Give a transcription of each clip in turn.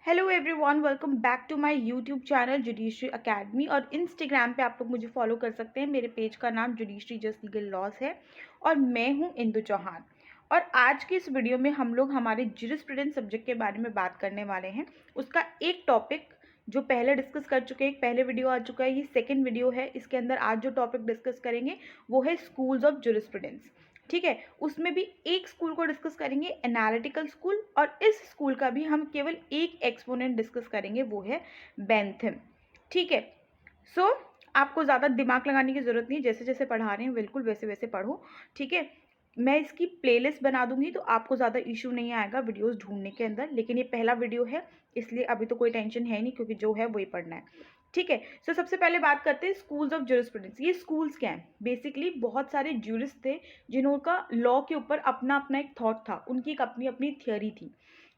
Hello everyone, welcome back to my YouTube channel judiciary academy. और Instagram पे आप लोग मुझे फॉलो कर सकते हैं। मेरे पेज का नाम जुडिशरी जस्ट लीगल लॉज है और मैं हूं इंदु चौहान। और आज की इस वीडियो में हम लोग हमारे ज्यूरिस्प्रूडेंस सब्जेक्ट के बारे में बात करने वाले हैं। उसका एक टॉपिक जो पहले डिस्कस कर चुके हैं, पहले वीडियो आ चुका है, ये सेकेंड वीडियो है। इसके अंदर आज जो टॉपिक डिस्कस करेंगे वो है स्कूल्स ऑफ ज्यूरिस्प्रूडेंस। ठीक है, उसमें भी एक स्कूल को डिस्कस करेंगे, एनालिटिकल स्कूल। और इस स्कूल का भी हम केवल एक एक्सपोनेंट डिस्कस करेंगे, वो है बेंथम। ठीक है, सो आपको ज़्यादा दिमाग लगाने की ज़रूरत नहीं, जैसे जैसे पढ़ा रहे हैं बिल्कुल वैसे वैसे पढ़ो। ठीक है, मैं इसकी प्लेलिस्ट बना दूंगी तो आपको ज़्यादा इशू नहीं आएगा वीडियोस ढूंढने के अंदर। लेकिन ये पहला वीडियो है इसलिए अभी तो कोई टेंशन है नहीं, क्योंकि जो है वही पढ़ना है। ठीक है, सो सबसे पहले बात करते हैं स्कूल्स ऑफ ज्यूरिस्प्रूडेंस। ये स्कूल्स क्या हैं? बेसिकली बहुत सारे ज्यूरिस्ट थे जिनका लॉ के ऊपर अपना अपना एक थॉट था, उनकी एक अपनी अपनी थियोरी थी।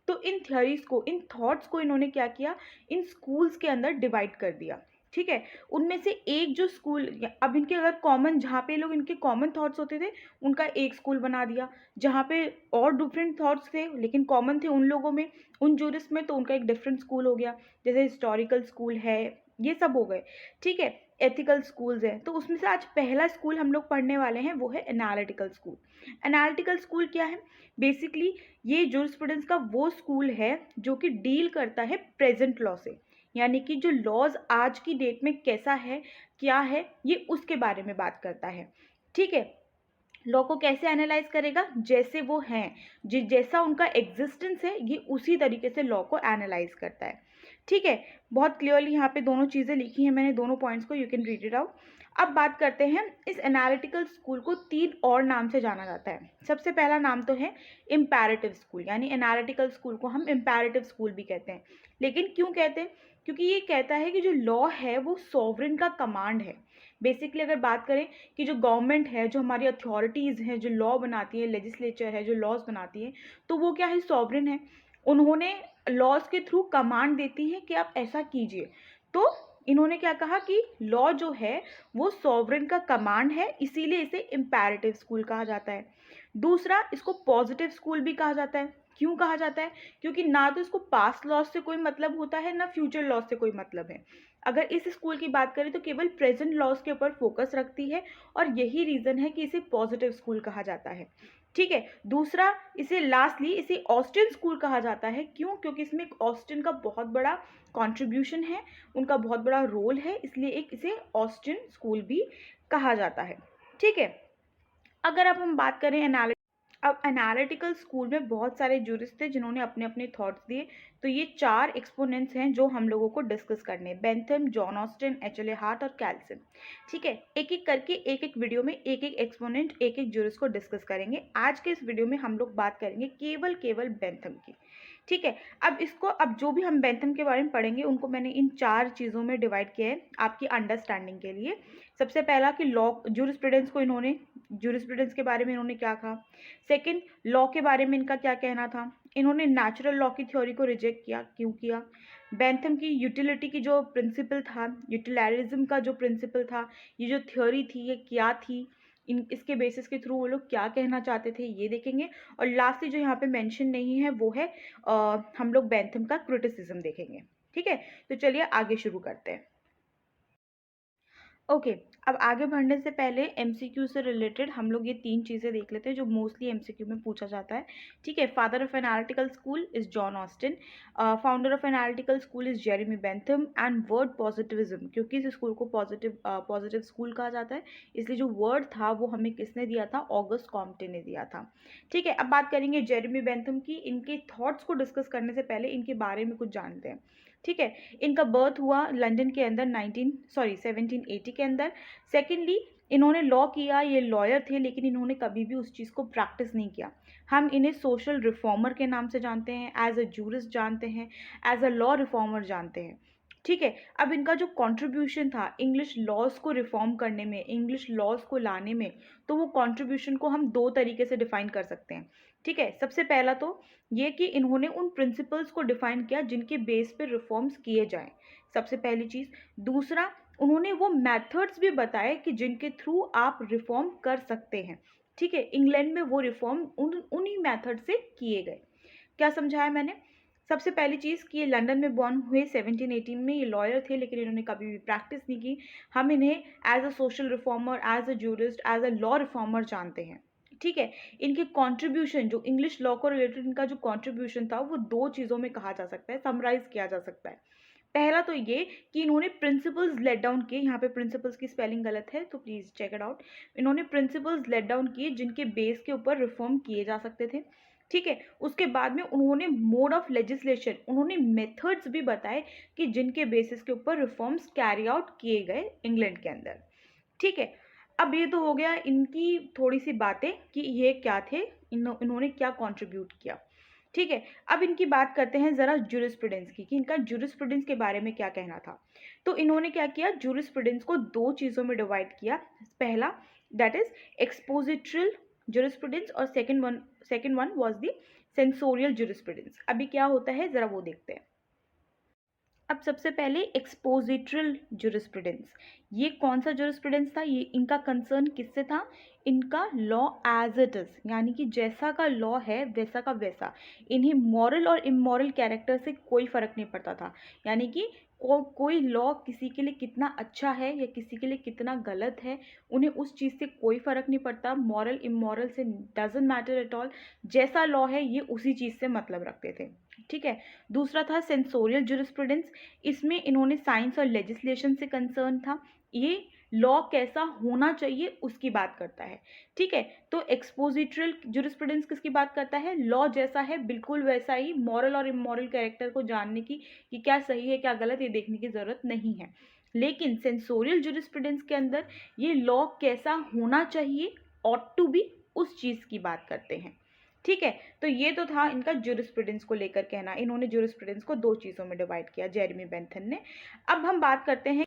तो इन थियोरीज को, इन थॉट्स को इन्होंने क्या किया, इन स्कूल्स के अंदर डिवाइड कर दिया। ठीक है, उनमें से एक जो स्कूल, अब इनके अगर कॉमन, जहाँ पे लोग इनके कॉमन थॉट्स होते थे उनका एक स्कूल बना दिया। जहाँ पे और डिफरेंट थॉट्स थे लेकिन कॉमन थे उन लोगों में, उन जूरिस्ट में, तो उनका एक डिफरेंट स्कूल हो गया। जैसे हिस्टोरिकल स्कूल है, ये सब हो गए। ठीक है, एथिकल स्कूल्स हैं। तो उसमें से आज पहला स्कूल हम लोग पढ़ने वाले हैं वो है एनालिटिकल स्कूल। एनालिटिकल स्कूल क्या है? बेसिकली ये ज्यूरिस्प्रूडेंस का वो स्कूल है जो कि डील करता है प्रेजेंट लॉ से, यानी कि जो लॉज आज की डेट में कैसा है, क्या है, ये उसके बारे में बात करता है। ठीक है, लॉ को कैसे एनालाइज करेगा? जैसे वो हैं, जैसा उनका एग्जिस्टेंस है, ये उसी तरीके से लॉ को एनालाइज करता है। ठीक है, बहुत क्लियरली यहाँ पे दोनों चीज़ें लिखी हैं मैंने, दोनों पॉइंट्स को, you can read it out. अब बात करते हैं, इस एनालिटिकल स्कूल को तीन और नाम से जाना जाता है। सबसे पहला नाम तो है इम्पैरेटिव स्कूल, यानी एनालिटिकल स्कूल को हम इम्पैरेटिव स्कूल भी कहते हैं। लेकिन क्यों कहते हैं? क्योंकि ये कहता है कि जो लॉ है वो सॉवरेन का कमांड है। बेसिकली अगर बात करें कि जो गवर्नमेंट है, जो हमारी अथॉरिटीज़ हैं, जो लॉ बनाती है, लेजिस्लेचर है जो लॉज बनाती है, तो वो क्या है? सॉवरेन है। उन्होंने लॉज के थ्रू कमांड देती है कि आप ऐसा कीजिए। तो इन्होंने क्या कहा कि लॉ जो है वो सॉवरेन का कमांड है, इसीलिए इसे इम्पैरेटिव स्कूल कहा जाता है। दूसरा, इसको पॉजिटिव स्कूल भी कहा जाता है। क्यों कहा जाता है? क्योंकि ना तो इसको पास्ट लॉज से कोई मतलब होता है, ना फ्यूचर लॉज से कोई मतलब है। अगर इस स्कूल की बात करें तो केवल प्रेजेंट लॉज के ऊपर फोकस रखती है, और यही रीज़न है कि इसे पॉजिटिव स्कूल कहा जाता है। ठीक है, दूसरा, इसे लास्टली इसे ऑस्टिन स्कूल कहा जाता है। क्यों? क्योंकि इसमें ऑस्टिन का बहुत बड़ा कंट्रीब्यूशन है, उनका बहुत बड़ा रोल है, इसलिए एक इसे ऑस्टिन स्कूल भी कहा जाता है। ठीक है, अगर अब हम बात करें अब एनालिटिकल स्कूल में बहुत सारे जूरिस्ट थे जिन्होंने अपने अपने थॉट्स दिए। तो ये चार एक्सपोनेंट्स हैं जो हम लोगों को डिस्कस करने हैं, बेंथम, जॉन ऑस्टिन, एच.एल.ए. हार्ट और कैल्सन। ठीक है, एक एक करके एक एक वीडियो में एक एक एक्सपोनेंट, एक एक जूरिस्ट को डिस्कस करेंगे। आज के इस वीडियो में हम लोग बात करेंगे केवल केवल बेंथम की। ठीक है, अब जो भी हम बेंथम के बारे में पढ़ेंगे उनको मैंने इन चार चीज़ों में डिवाइड किया है आपकी अंडरस्टैंडिंग के लिए। सबसे पहला कि लॉ जूरिस्प्रूडेंस को इन्होंने, जूरिस्प्रूडेंस के बारे में इन्होंने क्या कहा। सेकंड, लॉ के बारे में इनका क्या कहना था। इन्होंने नेचुरल लॉ की थ्योरी को रिजेक्ट किया, क्यों किया। बेंथम की यूटिलिटी की जो प्रिंसिपल था, यूटिलरिज्म का जो प्रिंसिपल था, ये जो थ्योरी थी ये क्या थी, इसके बेसिस के थ्रू वो लोग क्या कहना चाहते थे, ये देखेंगे। और लास्टली जो यहाँ पे मेंशन नहीं है वो है हम लोग बेंथम का क्रिटिसिज्म देखेंगे। ठीक है, तो चलिए आगे शुरू करते हैं। ओके, अब आगे बढ़ने से पहले एमसीक्यू से रिलेटेड हम लोग ये तीन चीज़ें देख लेते हैं जो मोस्टली एमसीक्यू में पूछा जाता है। ठीक है, father of analytical school is John Austin, founder of analytical school is Jeremy Bentham, and word positivism, क्योंकि इस स्कूल को पॉजिटिव स्कूल कहा जाता है, इसलिए जो वर्ड था वो हमें किसने दिया था? ऑगस्ट कॉम्टे ने दिया था। ठीक है, अब बात करेंगे जेरेमी बेंथम की। इनके थॉट्स को डिस्कस करने से पहले इनके बारे में कुछ जानते हैं। ठीक है, इनका बर्थ हुआ लंदन के अंदर 1780 के अंदर। सेकेंडली, इन्होंने लॉ किया, ये लॉयर थे, लेकिन इन्होंने कभी भी उस चीज़ को प्रैक्टिस नहीं किया। हम इन्हें सोशल रिफॉर्मर के नाम से जानते हैं, एज अ जूरिस्ट जानते हैं, एज अ लॉ रिफॉर्मर जानते हैं। ठीक है, अब इनका जो कंट्रीब्यूशन था इंग्लिश लॉज को रिफॉर्म करने में, इंग्लिश लॉज को लाने में, तो वो कंट्रीब्यूशन को हम दो तरीके से डिफाइन कर सकते हैं। ठीक है, सबसे पहला तो ये कि इन्होंने उन प्रिंसिपल्स को डिफाइन किया जिनके बेस पे रिफॉर्म्स किए जाएं, सबसे पहली चीज़। दूसरा, उन्होंने वो मेथड्स भी बताए कि जिनके थ्रू आप रिफॉर्म कर सकते हैं। ठीक है, इंग्लैंड में वो रिफॉर्म उन्हीं मेथड से किए गए। क्या समझाया मैंने? सबसे पहली चीज़ कि ये लंदन में बॉर्न हुए 1718 में, ये लॉयर थे लेकिन इन्होंने कभी भी प्रैक्टिस नहीं की। हम इन्हें as a social reformer, as a jurist, as a law reformer जानते हैं, ठीक है। इनके कंट्रीब्यूशन, जो इंग्लिश लॉ को रिलेटेड इनका जो कंट्रीब्यूशन था, वो दो चीज़ों में कहा जा सकता है, समराइज किया जा सकता है। पहला तो ये कि इन्होंने प्रिंसिपल्स लेट डाउन किए, यहाँ पे प्रिंसिपल्स की स्पेलिंग गलत है तो प्लीज़ चेक इट आउट। इन्होंने प्रिंसिपल्स लेट डाउन किए जिनके बेस के ऊपर रिफॉर्म किए जा सकते थे, ठीक है। उसके बाद में उन्होंने मोड ऑफ लेजिस्लेशन, उन्होंने मेथड्स भी बताए कि जिनके बेसिस के ऊपर रिफॉर्म्स कैरी आउट किए गए इंग्लैंड के अंदर, ठीक है। अब ये तो हो गया इनकी थोड़ी सी बातें कि ये क्या थे, इन्होंने क्या कंट्रीब्यूट किया, ठीक है। अब इनकी बात करते हैं ज़रा जूरिस्प्रूडेंस की, कि इनका जूरिस्प्रूडेंस के बारे में क्या कहना था। तो इन्होंने क्या किया, जूरिस्प्रूडेंस को दो चीज़ों में डिवाइड किया। पहला दैट इज एक्सपोजिटरल जूरिस्प्रूडेंस और second one was the sensorial jurisprudence. अभी क्या होता है ज़रा वो देखते हैं। अब सबसे पहले एक्सपोजिटरल जूरिस्प्रूडेंस, ये कौन सा जूरिस्प्रूडेंस था, ये इनका कंसर्न किससे था, इनका लॉ एज इट इज, यानी कि जैसा का लॉ है वैसा का वैसा, इन्हें मॉरल और इमोरल कैरेक्टर से कोई फर्क नहीं पड़ता था। यानी कि कोई लॉ किसी के लिए कितना अच्छा है या किसी के लिए कितना गलत है, उन्हें उस चीज़ से कोई फ़र्क नहीं पड़ता, मॉरल इमोरल से डजेंट मैटर एट ऑल, जैसा लॉ है ये उसी चीज़ से मतलब रखते थे, ठीक है। दूसरा था सेंसोरियल जूरिस्प्रूडेंस, इसमें इन्होंने साइंस और लेजिस्लेशन से कंसर्न था, ये लॉ कैसा होना चाहिए उसकी बात करता है, ठीक है। तो एक्सपोजिटरल जूरिस्प्रूडेंस किसकी बात करता है, लॉ जैसा है बिल्कुल वैसा ही, मॉरल और इमोरल कैरेक्टर को जानने की कि क्या सही है क्या गलत ये देखने की ज़रूरत नहीं है। लेकिन सेंसोरियल जूरिस्प्रूडेंस के अंदर ये लॉ कैसा होना चाहिए, ऑट टू बी, उस चीज़ की बात करते हैं, ठीक है। तो ये तो था इनका जूरिस्प्रूडेंस को लेकर कहना, इन्होंने जूरिस्प्रूडेंस को दो चीज़ों में डिवाइड किया जेरेमी बेंथम ने। अब हम बात करते हैं,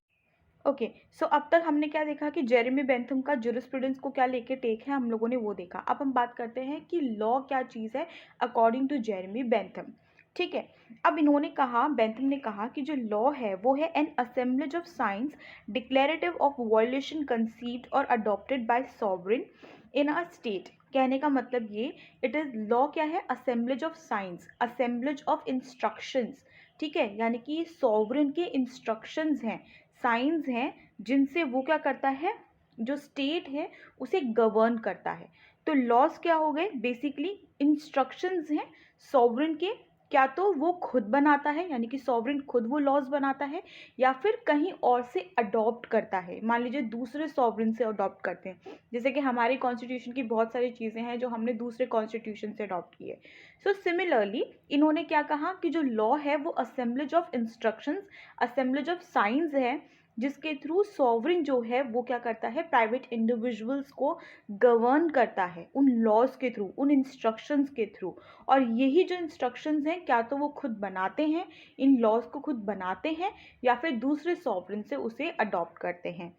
ओके सो अब तक हमने क्या देखा कि जेरेमी बेंथम का जूरिस्प्रूडेंस को क्या लेके टेक है, हम लोगों ने वो देखा। अब हम बात करते हैं कि लॉ क्या चीज़ है अकॉर्डिंग टू जेरेमी बेंथम, ठीक है। अब इन्होंने कहा, बेंथम ने कहा कि जो लॉ है वो है an assemblage of science declarative of violation conceived और adopted by sovereign in a state. कहने का मतलब ये, इट इज़ लॉ क्या है, assemblage of science, assemblage of instructions, ठीक है। यानी कि सॉवरेन के इंस्ट्रक्शंस हैं, साइंस हैं, जिनसे वो क्या करता है, जो स्टेट है उसे गवर्न करता है। तो लॉज क्या हो गए, बेसिकली इंस्ट्रक्शंस हैं सॉवरेन के, क्या तो वो खुद बनाता है यानी कि सॉवरेन खुद वो लॉज बनाता है, या फिर कहीं और से अडॉप्ट करता है, मान लीजिए दूसरे सॉवरेन से अडॉप्ट करते हैं, जैसे कि हमारी कॉन्स्टिट्यूशन की बहुत सारी चीज़ें हैं जो हमने दूसरे कॉन्स्टिट्यूशन से अडॉप्ट की है। सो सिमिलरली इन्होंने क्या कहा कि जो लॉ है वो assemblage of instructions, assemblage of science है, जिसके थ्रू सॉवरेन जो है वो क्या करता है, प्राइवेट इंडिविजुअल्स को गवर्न करता है उन लॉज के थ्रू, उन इंस्ट्रक्शंस के थ्रू। और यही जो इंस्ट्रक्शंस हैं क्या तो वो खुद बनाते हैं, इन लॉज को खुद बनाते हैं, या फिर दूसरे सॉवरेन से उसे अडॉप्ट करते हैं,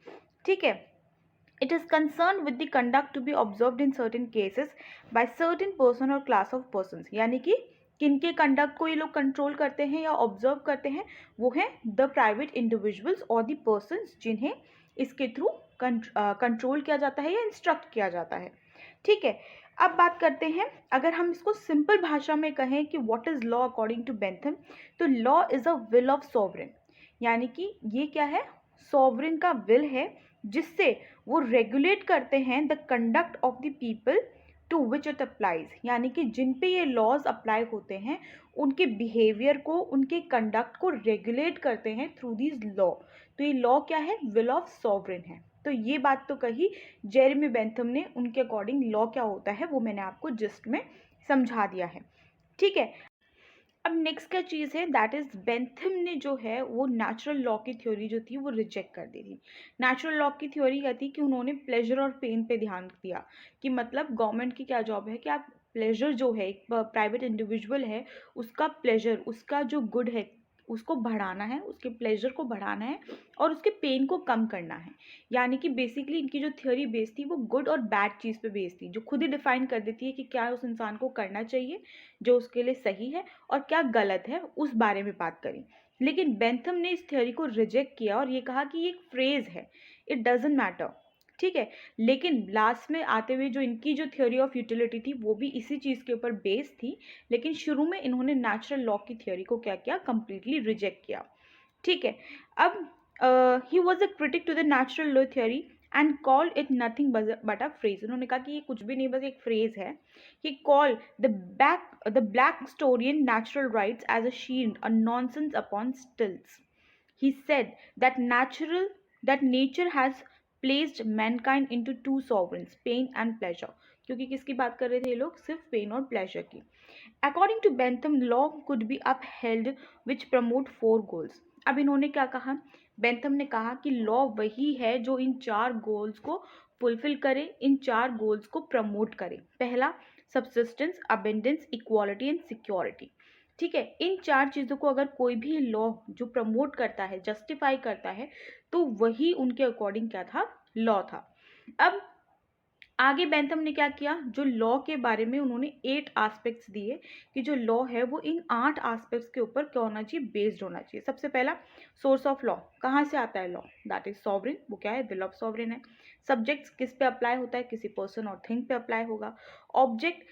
ठीक है। It is concerned with the conduct to be observed in certain cases by certain person or class of persons, यानी कि किनके कंडक्ट को ये लोग कंट्रोल करते हैं या ऑब्जर्व करते हैं, वो हैं द प्राइवेट इंडिविजुअल्स और द पर्सन्स जिन्हें इसके थ्रू कंट्रोल किया जाता है या इंस्ट्रक्ट किया जाता है, ठीक है। अब बात करते हैं, अगर हम इसको सिंपल भाषा में कहें कि what is law according to Bentham, तो law is a will of sovereign, यानी कि ये क्या है, सॉवरेन का विल है जिससे वो रेगुलेट करते हैं the conduct of the people to which it applies, यानी कि जिन पे ये लॉज अप्लाई होते हैं उनके बिहेवियर को, उनके कंडक्ट को रेगुलेट करते हैं थ्रू दिस लॉ। तो ये लॉ क्या है, विल ऑफ सॉवरेन है। तो ये बात तो कही जेरेमी बेंथम ने, उनके अकॉर्डिंग लॉ क्या होता है वो मैंने आपको जिस्ट में समझा दिया है, ठीक है। अब नेक्स्ट क्या चीज़ है, दैट इज़ बेंथम ने जो है वो नेचुरल लॉ की थ्योरी जो थी वो रिजेक्ट कर दी थी। नेचुरल लॉ की थ्योरी क्या थी कि उन्होंने प्लेजर और पेन पे ध्यान दिया, कि मतलब गवर्नमेंट की क्या जॉब है कि आप प्लेजर जो है, एक प्राइवेट इंडिविजुअल है उसका प्लेजर, उसका जो गुड है उसको बढ़ाना है, उसके प्लेजर को बढ़ाना है और उसके पेन को कम करना है। यानी कि बेसिकली इनकी जो थ्योरी बेस थी वो गुड और बैड चीज़ पे बेस थी, जो खुद ही डिफाइन कर देती है कि क्या उस इंसान को करना चाहिए जो उसके लिए सही है और क्या गलत है, उस बारे में बात करी। लेकिन बेंथम ने इस थ्योरी को रिजेक्ट किया और ये कहा कि ये एक फ्रेज़ है, इट डजेंट मैटर, ठीक है। लेकिन लास्ट में आते हुए जो इनकी जो थ्योरी ऑफ यूटिलिटी थी वो भी इसी चीज़ के ऊपर बेस्ड थी, लेकिन शुरू में इन्होंने नेचुरल लॉ की थ्योरी को क्या किया, कंप्लीटली रिजेक्ट किया। ठीक है। अब he was a critic to the natural law theory and called it nothing but a phrase. उन्होंने कहा कि ये कुछ भी नहीं, बस एक फ्रेज है। He called the Blackstonian natural rights as a shield, a nonsense upon stilts. He said that nature has placed mankind into two sovereigns, pain and pleasure. क्योंकि किसकी बात कर रहे थे ये लोग, सिर्फ पेन और प्लेजर की। According to Bentham, law could be upheld which promote four goals. अब इन्होंने क्या कहा, बेंथम ने कहा कि लॉ वही है जो इन 4 गोल्स को फुलफिल करे, इन 4 गोल्स को प्रमोट करे। पहला, subsistence, abundance, equality and security. ठीक है। इन 4 चीज़ों को अगर कोई भी लॉ जो प्रमोट करता है, जस्टिफाई करता है, तो वही उनके अकॉर्डिंग क्या था, लॉ था। अब आगे बेंथम ने क्या किया, जो लॉ के बारे में उन्होंने 8 एस्पेक्ट्स दिए कि जो लॉ है वो इन 8 एस्पेक्ट्स के ऊपर क्या होना चाहिए, बेस्ड होना चाहिए। सबसे पहला, सोर्स ऑफ लॉ, कहाँ से आता है लॉ, दैट इज सॉवरेन, वो क्या है, विल ऑफ सॉवरेन है। सब्जेक्ट्स किस पे अप्लाई होता है, किसी पर्सन और थिंग पे अप्लाई होगा। ऑब्जेक्ट,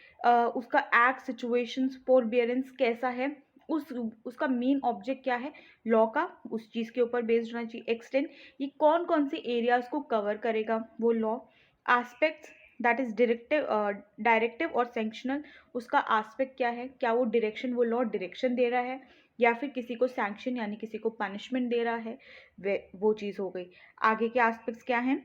उसका एक्ट, सिचुएशंस, फोरबियरेंस कैसा है, उसका मेन ऑब्जेक्ट क्या है लॉ का, उस चीज़ के ऊपर बेस्ड होना चाहिए। एक्सटेंड, ये कौन कौन से एरियाज को कवर करेगा वो law. Aspects, that is directive और सेंक्शनल, उसका एस्पेक्ट क्या है, क्या वो डायरेक्शन, वो लॉ डायरेक्शन दे रहा है या फिर किसी को सैंक्शन यानी किसी को पनिशमेंट दे रहा है, वो चीज़ हो गई। आगे के एस्पेक्ट्स क्या हैं,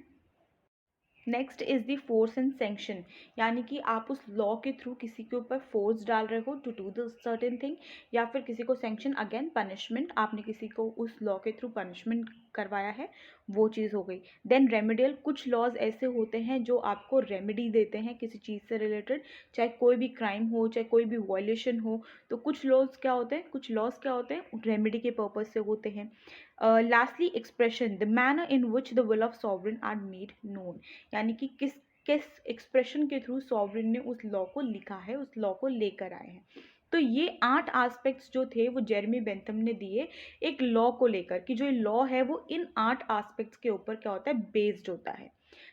next is the force and sanction, यानी कि आप उस लॉ के थ्रू किसी के ऊपर फोर्स डाल रहे हो to do the certain thing, या फिर किसी को सैंक्शन, अगेन पनिशमेंट, आपने किसी को उस लॉ के थ्रू पनिशमेंट करवाया है, वो चीज़ हो गई। देन रेमेडियल, कुछ लॉज ऐसे होते हैं जो आपको रेमेडी देते हैं किसी चीज़ से रिलेटेड, चाहे कोई भी क्राइम हो, चाहे कोई भी वायलेशन हो, तो कुछ लॉज क्या होते हैं, कुछ लॉज क्या होते हैं, रेमेडी के पर्पज से होते हैं। Lastly expression, the manner in which the will of sovereign are made known, यानी कि किस किस एक्सप्रेशन के थ्रू सॉवरेन ने उस लॉ को लिखा है, उस लॉ को लेकर आए हैं। तो ये 8 एस्पेक्ट्स जो थे वो जेरेमी बेंथम ने दिए एक लॉ को लेकर, कि जो लॉ है वो इन 8 एस्पेक्ट्स के ऊपर क्या होता है, बेस्ड होता है।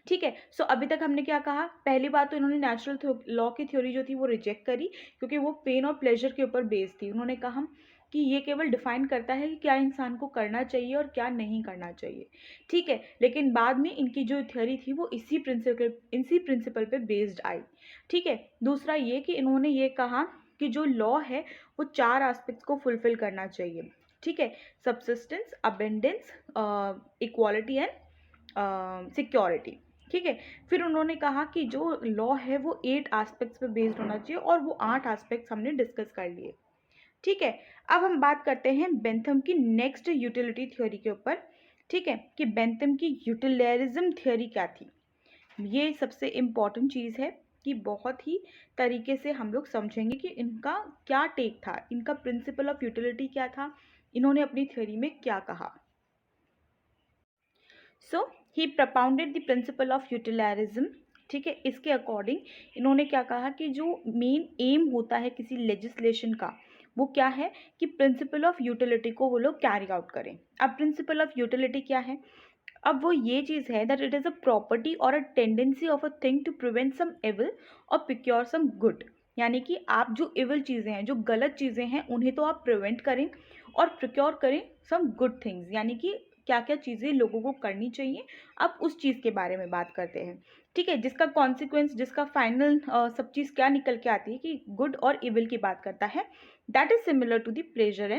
ठीक है। सो अभी तक हमने क्या कहा, पहली बात तो इन्होंने नेचुरल लॉ की थ्योरी जो थी वो रिजेक्ट करी, क्योंकि वो पेन और प्लेजर के ऊपर बेस्ड थी। उन्होंने कहा कि ये केवल डिफाइन करता है कि क्या इंसान को करना चाहिए और क्या नहीं करना चाहिए। ठीक है। लेकिन बाद में इनकी जो थ्योरी थी वो इसी प्रिंसिपल पे बेस्ड आई। ठीक है। दूसरा ये कि इन्होंने ये कहा कि जो लॉ है वो 4 एस्पेक्ट्स को फुलफिल करना चाहिए। ठीक है। Subsistence, abundance, equality and security. ठीक है। फिर उन्होंने कहा कि जो लॉ है वो 8 एस्पेक्ट्स पे बेस्ड होना चाहिए, और वो 8 एस्पेक्ट्स हमने डिस्कस कर लिए। ठीक है। अब हम बात करते हैं बेंथम की नेक्स्ट यूटिलिटी थ्योरी के ऊपर। ठीक है, कि बेंथम की यूटिलियरिज्म थ्योरी क्या थी। ये सबसे इम्पॉर्टेंट चीज़ है कि बहुत ही तरीके से हम लोग समझेंगे कि इनका क्या टेक था, इनका प्रिंसिपल ऑफ यूटिलिटी क्या था, इन्होंने अपनी थ्योरी में क्या कहा। सो ही प्रपाउंडेड द प्रिंसिपल ऑफ यूटिलियरिज्म। ठीक है। इसके अकॉर्डिंग इन्होंने क्या कहा कि जो मेन एम होता है किसी लेजिस्लेशन का, वो क्या है कि प्रिंसिपल ऑफ यूटिलिटी को वो लोग कैरी आउट करें। अब प्रिंसिपल ऑफ यूटिलिटी क्या है, अब वो ये चीज़ है that it is a property or a tendency of a thing to prevent some evil or procure some good, यानी कि आप जो एविल चीज़ें हैं, जो गलत चीज़ें हैं, उन्हें तो आप प्रिवेंट करें और प्रिक्योर करें सम गुड थिंग्स, यानी कि क्या क्या चीज़ें लोगों को करनी चाहिए, अब उस चीज़ के बारे में बात करते हैं। ठीक है। जिसका कॉन्सिक्वेंस, जिसका फाइनल सब चीज़ क्या निकल के आती है कि गुड और इविल की बात करता है, that is similar to the pleasure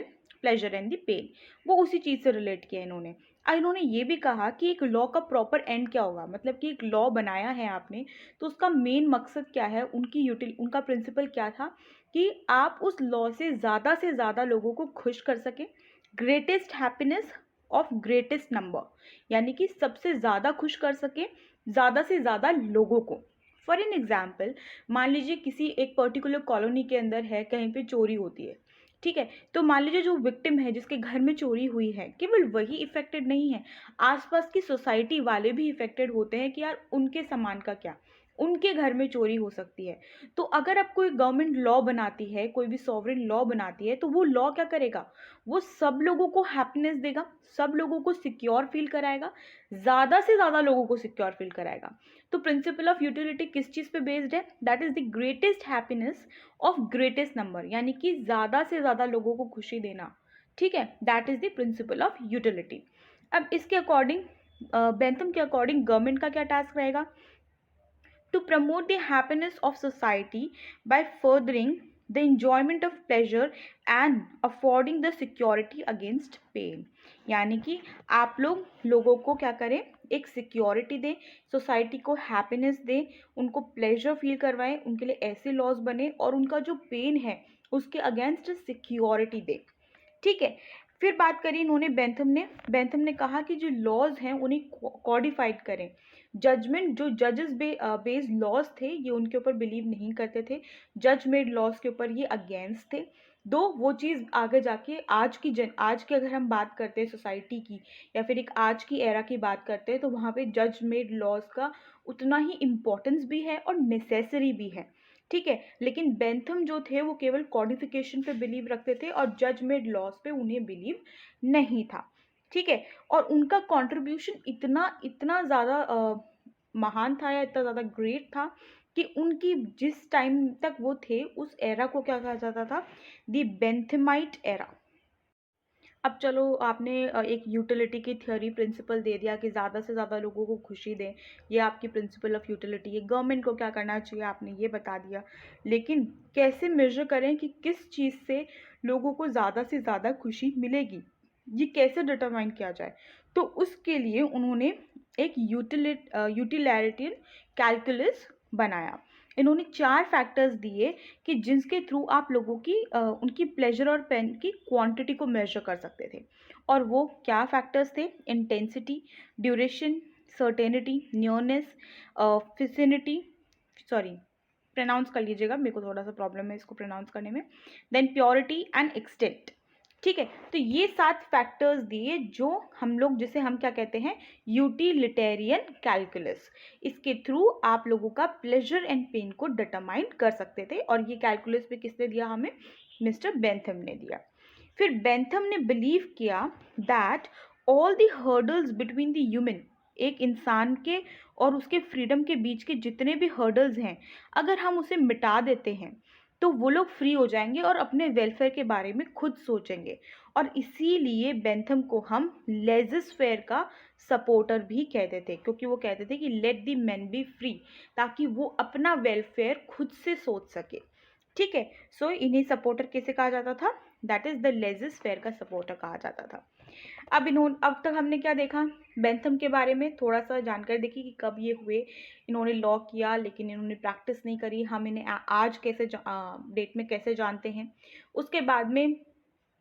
and the pain, वो उसी चीज़ से रिलेट किया इन्होंने। इन्होंने ये भी कहा कि एक लॉ का प्रॉपर एंड क्या होगा, मतलब कि एक लॉ बनाया है आपने तो उसका मेन मकसद क्या है, उनका प्रिंसिपल क्या था कि आप उस लॉ से ज़्यादा लोगों को खुश कर सकें, greatest happiness of greatest number, यानी कि सबसे ज़्यादा खुश कर सकें ज़्यादा से ज़्यादा लोगों को। फॉर एन एग्जाम्पल, मान लीजिए किसी एक पर्टिकुलर कॉलोनी के अंदर है, कहीं पे चोरी होती है। ठीक है। तो मान लीजिए जो विक्टिम है, जिसके घर में चोरी हुई है, केवल वही इफेक्टेड नहीं है, आसपास की सोसाइटी वाले भी इफेक्टेड होते हैं कि यार उनके सामान का क्या, उनके घर में चोरी हो सकती है। तो अगर अब कोई गवर्नमेंट लॉ बनाती है, कोई भी सॉवरेन लॉ बनाती है, तो वो लॉ क्या करेगा, वो सब लोगों को हैप्पीनेस देगा, सब लोगों को सिक्योर फील कराएगा, ज़्यादा से ज़्यादा लोगों को सिक्योर फील कराएगा। तो प्रिंसिपल ऑफ यूटिलिटी किस चीज़ पे बेस्ड है, that is the greatest happiness of greatest number, यानी कि ज़्यादा से ज़्यादा लोगों को खुशी देना। ठीक है, that is the principle of utility. अब इसके अकॉर्डिंग बेंथम के अकॉर्डिंग गवर्नमेंट का क्या टास्क रहेगा, to promote the happiness of society by furthering the enjoyment of pleasure and affording the security against pain। यानी कि आप लोगों को क्या करें, एक सिक्योरिटी दें, सोसाइटी को हैप्पीनेस दें, उनको प्लेजर फील करवाएं, उनके लिए ऐसे लॉज बने और उनका जो पेन है उसके अगेंस्ट सिक्योरिटी दें। ठीक है, फिर बात करी इन्होंने बेंथम ने कहा कि जो लॉज हैं उन्हें कॉडिफाइड करें। जजमेंट, जो जजेस बेस्ड लॉज थे ये उनके ऊपर बिलीव नहीं करते थे, जज मेड लॉज के ऊपर ये अगेंस्ट थे। दो वो चीज़ आगे जाके आज की अगर हम बात करते हैं सोसाइटी की, या फिर एक आज की एरा की बात करते हैं, तो वहाँ पे जज मेड लॉज का उतना ही इम्पोर्टेंस भी है और नेसेसरी भी है। ठीक है, लेकिन बेंथम जो थे वो केवल कॉडिफिकेशन पे बिलीव रखते थे और जज मेड लॉज पे उन्हें बिलीव नहीं था। ठीक है, और उनका कंट्रीब्यूशन इतना इतना ज़्यादा महान था या इतना ज़्यादा ग्रेट था कि उनकी जिस टाइम तक वो थे उस एरा को क्या कहा जाता था, दी बेंथमाइट एरा। अब चलो, आपने एक यूटिलिटी की थ्योरी प्रिंसिपल दे दिया कि ज़्यादा से ज़्यादा लोगों को खुशी दें, ये आपकी प्रिंसिपल ऑफ यूटिलिटी है, गवर्नमेंट को क्या करना चाहिए आपने ये बता दिया। लेकिन कैसे मेजर करें कि किस चीज़ से लोगों को ज़्यादा से ज़्यादा खुशी मिलेगी, ये कैसे डिटरमाइन किया जाए। तो उसके लिए उन्होंने एक यूटिलिटेरियन कैलकुलस बनाया। इन्होंने 4 फैक्टर्स दिए कि जिसके थ्रू आप लोगों की उनकी प्लेजर और पेन की क्वांटिटी को मेजर कर सकते थे। और वो क्या फैक्टर्स थे, intensity, duration, certainty, nearness, vicinity, sorry pronounce कर लीजिएगा, मेरे को थोड़ा सा प्रॉब्लम है इसको प्रोनाउंस करने में, देन प्योरिटी एंड एक्सटेंट। ठीक है, तो ये 7 फैक्टर्स दिए जो हम लोग, जिसे हम क्या कहते हैं, यूटिलिटेरियन कैलकुलस। इसके थ्रू आप लोगों का प्लेजर एंड पेन को डिटरमाइन कर सकते थे, और ये कैलकुलस भी किसने दिया हमें, मिस्टर बेंथम ने दिया। फिर बेंथम ने बिलीव किया that all the hurdles between the human, एक इंसान के और उसके फ्रीडम के बीच के जितने भी हर्डल्स हैं, अगर हम उसे मिटा देते हैं तो वो लोग फ्री हो जाएंगे और अपने वेलफेयर के बारे में खुद सोचेंगे। और इसीलिए बेंथम को हम लेजिस्फेयर का सपोर्टर भी कहते थे, क्योंकि वो कहते थे कि let the man B free, ताकि वो अपना वेलफेयर खुद से सोच सके। ठीक है, सो इन्हें सपोर्टर कैसे कहा जाता था, दैट इज द लेजिस्फेयर का सपोर्टर कहा जाता था। अब तक हमने क्या देखा, बेंथम के बारे में थोड़ा सा जानकारी देखी कि कब ये हुए, इन्होंने लॉ किया लेकिन इन्होंने प्रैक्टिस नहीं करी, हम इन्हें आज कैसे डेट में कैसे जानते हैं। उसके बाद में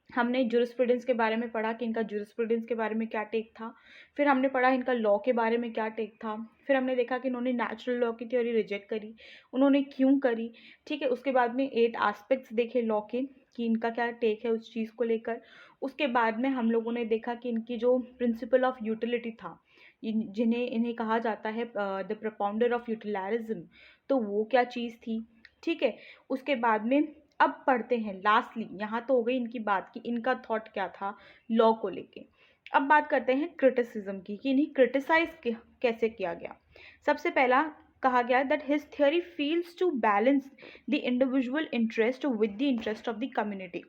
हमने ज्यूरिस्प्रूडेंस के बारे में पढ़ा कि इनका ज्यूरिस्प्रूडेंस के बारे में क्या टेक था। फिर हमने पढ़ा इनका लॉ के बारे में क्या टेक था। फिर हमने देखा कि इन्होंने नेचुरल लॉ की थ्योरी रिजेक्ट करी, उन्होंने क्यों करी। ठीक है, उसके बाद में 8 एस्पेक्ट्स देखे लॉ के कि इनका क्या टेक है उस चीज़ को लेकर। उसके बाद में हम लोगों ने देखा कि इनकी जो प्रिंसिपल ऑफ यूटिलिटी था, इन्हें कहा जाता है द प्रोपाउंडर ऑफ यूटिलरिज्म, तो वो क्या चीज़ थी। ठीक है, उसके बाद में अब पढ़ते हैं लास्टली, यहाँ तो हो गई इनकी बात कि इनका थॉट क्या था लॉ को लेके। अब बात करते हैं क्रिटिसिज्म की कि इन्हें क्रिटिसाइज कैसे किया गया। सबसे पहला कहा गया that his theory fails to balance the individual interest with the interest of the community.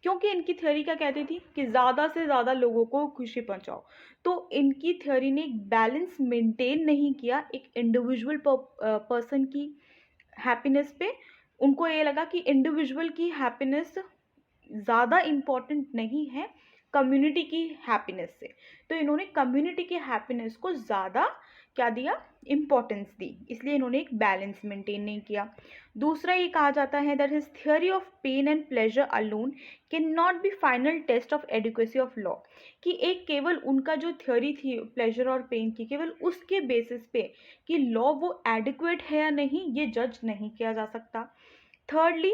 क्योंकि इनकी थ्योरी क्या कहती थी कि ज़्यादा से ज़्यादा लोगों को खुशी पहुंचाओ, तो इनकी थ्योरी ने एक बैलेंस मेंटेन नहीं किया एक इंडिविजुअल पर्सन की हैप्पीनेस पे। उनको ये लगा कि इंडिविजुअल की हैप्पीनेस ज़्यादा इम्पॉर्टेंट नहीं है कम्युनिटी की हैप्पीनेस से, तो इन्होंने कम्युनिटी की हैप्पीनेस को ज़्यादा क्या दिया, इम्पोर्टेंस दी, इसलिए इन्होंने एक बैलेंस मेंटेन नहीं किया। दूसरा ये कहा जाता है that his theory of pain and pleasure alone can not be final test of adequacy of law, कि एक केवल उनका जो थ्योरी थी प्लेजर और पेन की, केवल उसके बेसिस पे कि लॉ वो एडिक्वेट है या नहीं ये जज नहीं किया जा सकता। Thirdly,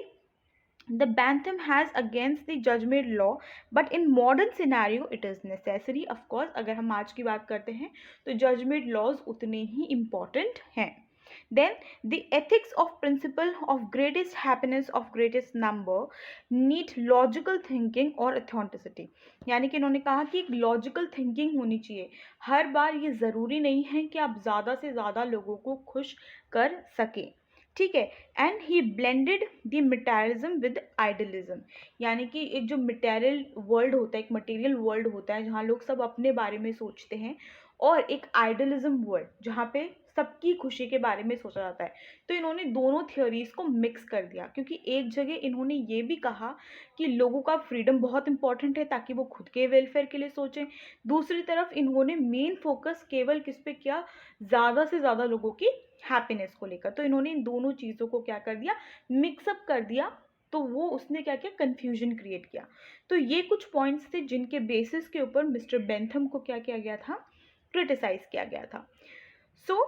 the Bentham has against the judge-made law, but in modern scenario it is necessary. Of course, अगर हम आज की बात करते हैं तो judge-made laws उतने ही important हैं। Then the ethics of principle of greatest happiness of greatest number need logical thinking और authenticity. यानी कि इन्होंने कहा कि एक लॉजिकल थिंकिंग होनी चाहिए. हर बार ये ज़रूरी नहीं है कि आप ज़्यादा से ज़्यादा लोगों को खुश कर सकें. ठीक है. And he blended the materialism with idealism. यानी कि एक जो मटेरियल वर्ल्ड होता है, एक मटेरियल वर्ल्ड होता है जहाँ लोग सब अपने बारे में सोचते हैं, और एक आइडियलिज्म वर्ल्ड जहाँ पे सबकी खुशी के बारे में सोचा जाता है. तो इन्होंने दोनों थियोरीज को मिक्स कर दिया, क्योंकि एक जगह इन्होंने ये भी कहा कि लोगों का फ्रीडम बहुत इंपॉर्टेंट है ताकि वो खुद के वेलफेयर के लिए सोचें. दूसरी तरफ इन्होंने मेन फोकस केवल किस पे किया, ज़्यादा से ज़्यादा लोगों की हैप्पीनेस को लेकर. तो इन्होंने इन दोनों चीज़ों को क्या कर दिया, मिक्सअप कर दिया. तो वो उसने क्या किया, कन्फ्यूजन क्रिएट किया. तो ये कुछ पॉइंट्स थे जिनके बेसिस के ऊपर मिस्टर बेंथम को क्या किया गया था, क्रिटिसाइज किया गया था. So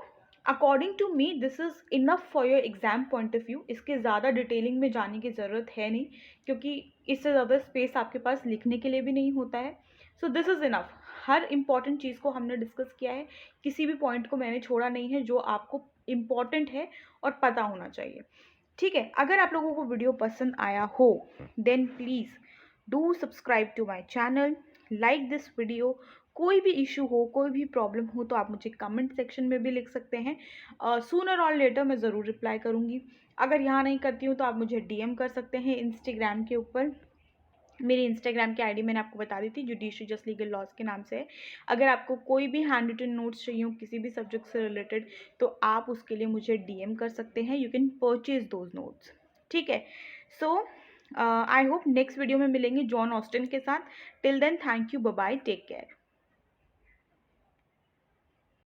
according to me this is enough for your exam point of view. इसके ज़्यादा डिटेलिंग में जाने की ज़रूरत है नहीं, क्योंकि इससे ज़्यादा स्पेस आपके पास लिखने के लिए भी नहीं होता है. So this is enough. हर इंपॉर्टेंट चीज़ को हमने डिस्कस किया है, किसी भी पॉइंट को मैंने छोड़ा नहीं है जो आपको इम्पॉर्टेंट है और पता होना चाहिए. ठीक है. अगर आप लोगों को वीडियो पसंद आया हो then please do subscribe to my channel, like this video. कोई भी इशू हो, कोई भी प्रॉब्लम हो तो आप मुझे कमेंट सेक्शन में भी लिख सकते हैं. सूनर और लेटर मैं ज़रूर रिप्लाई करूँगी. अगर यहाँ नहीं करती हूँ तो आप मुझे डीएम कर सकते हैं इंस्टाग्राम के ऊपर. मेरी इंस्टाग्राम की आईडी मैंने आपको बता दी थी, जुडिशरी जस्ट लीगल लॉज के नाम से है. अगर आपको कोई भी हैंड रिटन नोट्स चाहिए हो किसी भी सब्जेक्ट से रिलेटेड तो आप उसके लिए मुझे डीएम कर सकते हैं. You can purchase those notes. ठीक है. So I hope next video में मिलेंगे जॉन ऑस्टिन के साथ. Till then thank you, bye bye, take care.